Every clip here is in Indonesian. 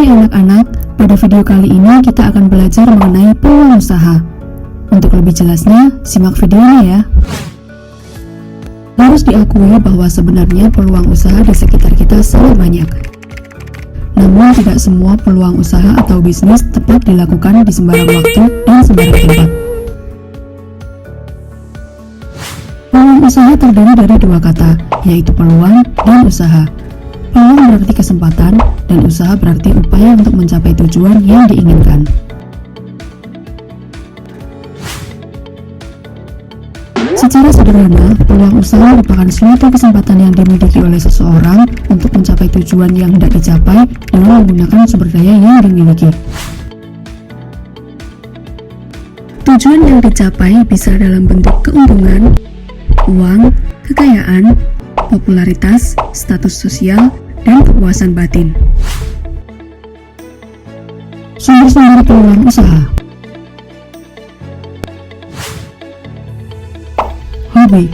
Hai anak-anak, pada video kali ini kita akan belajar mengenai peluang usaha. Untuk lebih jelasnya, simak videonya ya. Harus diakui bahwa sebenarnya peluang usaha di sekitar kita sangat banyak. Namun tidak semua peluang usaha atau bisnis tepat dilakukan di sembarang waktu dan sembarang tempat. Peluang usaha terdiri dari dua kata, yaitu peluang dan usaha. Peluang berarti kesempatan, dan usaha berarti upaya untuk mencapai tujuan yang diinginkan. Secara sederhana, peluang usaha merupakan suatu kesempatan yang dimiliki oleh seseorang untuk mencapai tujuan yang hendak dicapai dengan menggunakan sumber daya yang dimiliki. Tujuan yang dicapai bisa dalam bentuk keuntungan, uang, kekayaan, popularitas, status sosial, dan kepuasan batin. Sumber-sumber peluang usaha. Hobi.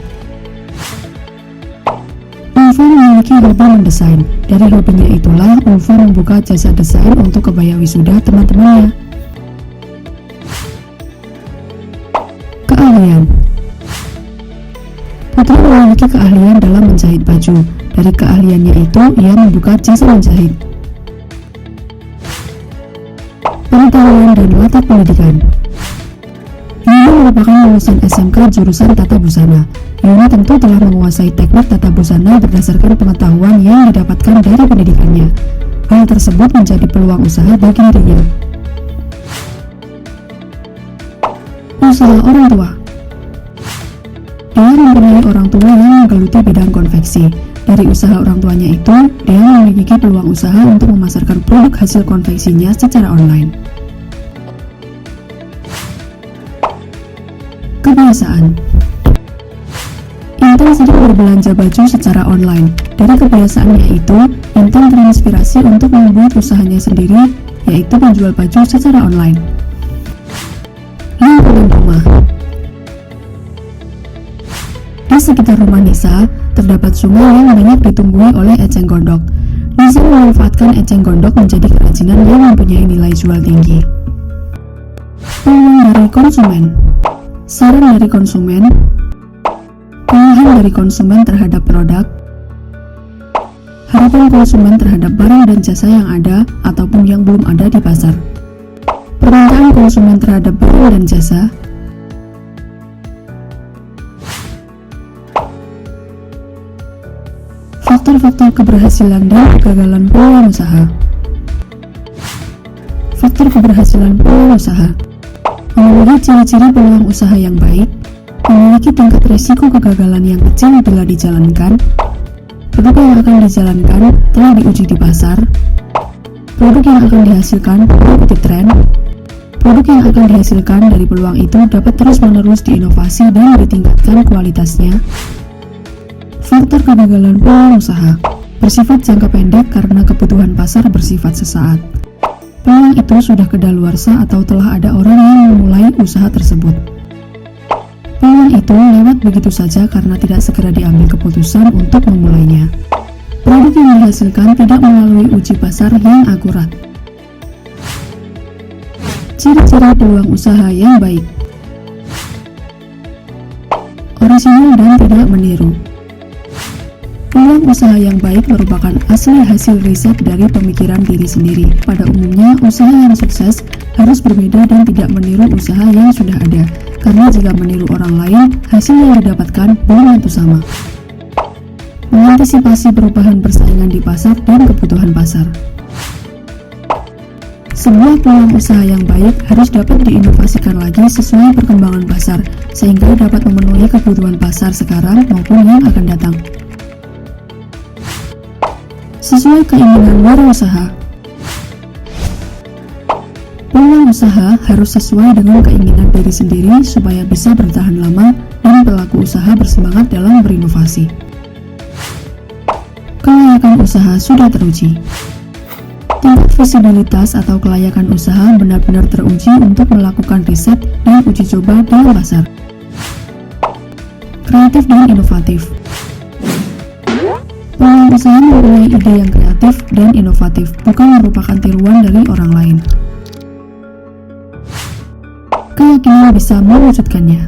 Ulfa memiliki hobi mendesain. Dari hobinya itulah Ulfa membuka jasa desain untuk kebaya wisuda teman-temannya. Keahlian. Putri memiliki keahlian dalam menjahit baju. Dari keahliannya itu, ia membuka jasa menjahit. Pengetahuan dan latar pendidikan. Yuna merupakan lulusan SMK jurusan Tata Busana. Yuna tentu telah menguasai teknik tata busana berdasarkan pengetahuan yang didapatkan dari pendidikannya. Hal tersebut menjadi peluang usaha bagi dirinya. Usaha orang tua. Dia mempunyai orang tua yang menggeluti bidang konveksi. Dari usaha orang tuanya itu, dia memiliki peluang usaha untuk memasarkan produk hasil konveksinya secara online. Kebiasaan. Intan sering berbelanja baju secara online. Dari kebiasaannya itu, Intan terinspirasi untuk membuat usahanya sendiri, yaitu menjual baju secara online. Lingkungan rumah. Di sekitar rumah Nisa, terdapat sungai yang banyak ditumbuhi oleh eceng gondok. Nisa memanfaatkan eceng gondok menjadi kerajinan yang mempunyai nilai jual tinggi. Peluang dari konsumen. Saran dari konsumen. Pilihan dari konsumen terhadap produk. Harapan konsumen terhadap barang dan jasa yang ada ataupun yang belum ada di pasar. Permintaan konsumen terhadap barang dan jasa. Faktor-faktor keberhasilan dan kegagalan peluang usaha. Faktor keberhasilan peluang usaha. Memenuhi ciri-ciri peluang usaha yang baik, memiliki tingkat risiko kegagalan yang kecil bila dijalankan, produk yang akan dijalankan telah diuji di pasar, produk yang akan dihasilkan mengikuti tren, produk yang akan dihasilkan dari peluang itu dapat terus-menerus diinovasi dan ditingkatkan kualitasnya. Faktor kegagalan peluang usaha bersifat jangka pendek karena kebutuhan pasar bersifat sesaat. Peluang itu sudah kedaluarsa atau telah ada orang yang memulai usaha tersebut. Peluang itu lewat begitu saja karena tidak segera diambil keputusan untuk memulainya. Produk yang dihasilkan tidak melalui uji pasar yang akurat. Ciri-ciri peluang usaha yang baik. Orisinal dan tidak meniru. Peluang usaha yang baik merupakan asli hasil riset dari pemikiran diri sendiri. Pada umumnya, usaha yang sukses harus berbeda dan tidak meniru usaha yang sudah ada, karena jika meniru orang lain, hasil yang didapatkan belum tentu sama. Mengantisipasi perubahan persaingan di pasar dan kebutuhan pasar. Sebuah peluang usaha yang baik harus dapat diinovasikan lagi sesuai perkembangan pasar, sehingga dapat memenuhi kebutuhan pasar sekarang maupun yang akan datang. Sesuai keinginan wirausaha. Peluang usaha harus sesuai dengan keinginan diri sendiri supaya bisa bertahan lama dan pelaku usaha bersemangat dalam berinovasi. Kelayakan usaha sudah teruji. Tingkat visibilitas atau kelayakan usaha benar-benar teruji untuk melakukan riset dan uji coba dalam pasar. Kreatif dan inovatif. Peluang usaha mempunyai ide yang kreatif dan inovatif, bukan merupakan tiruan dari orang lain. Keyakinan bisa mewujudkannya.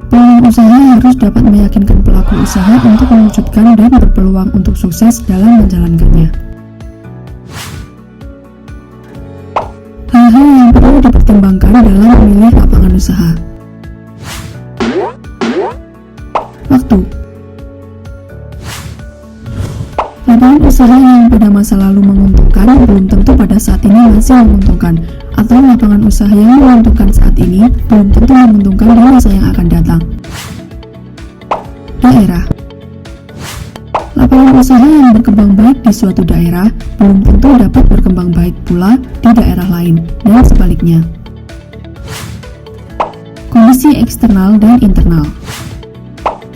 Peluang usaha harus dapat meyakinkan pelaku usaha untuk mewujudkan dan berpeluang untuk sukses dalam menjalankannya. Hal-hal yang perlu dipertimbangkan dalam memilih lapangan usaha. Waktu. Lapangan usaha yang pada masa lalu menguntungkan belum tentu pada saat ini masih menguntungkan, atau lapangan usaha yang menguntungkan saat ini belum tentu menguntungkan di masa yang akan datang. Daerah. Lapangan usaha yang berkembang baik di suatu daerah belum tentu dapat berkembang baik pula di daerah lain, dan sebaliknya. Kondisi eksternal dan internal.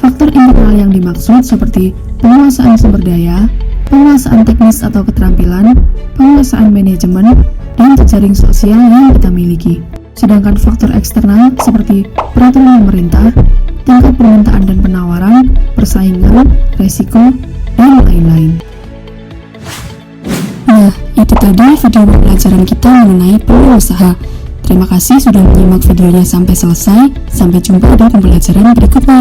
Faktor internal yang dimaksud seperti penguasaan sumber daya, penguasaan teknis atau keterampilan, penguasaan manajemen, dan jejaring sosial yang kita miliki. Sedangkan faktor eksternal seperti peraturan pemerintah, tingkat permintaan dan penawaran, persaingan, resiko, dan lain-lain. Nah, itu tadi video pembelajaran kita mengenai peluang usaha. Terima kasih sudah menyimak videonya sampai selesai. Sampai jumpa di pembelajaran berikutnya.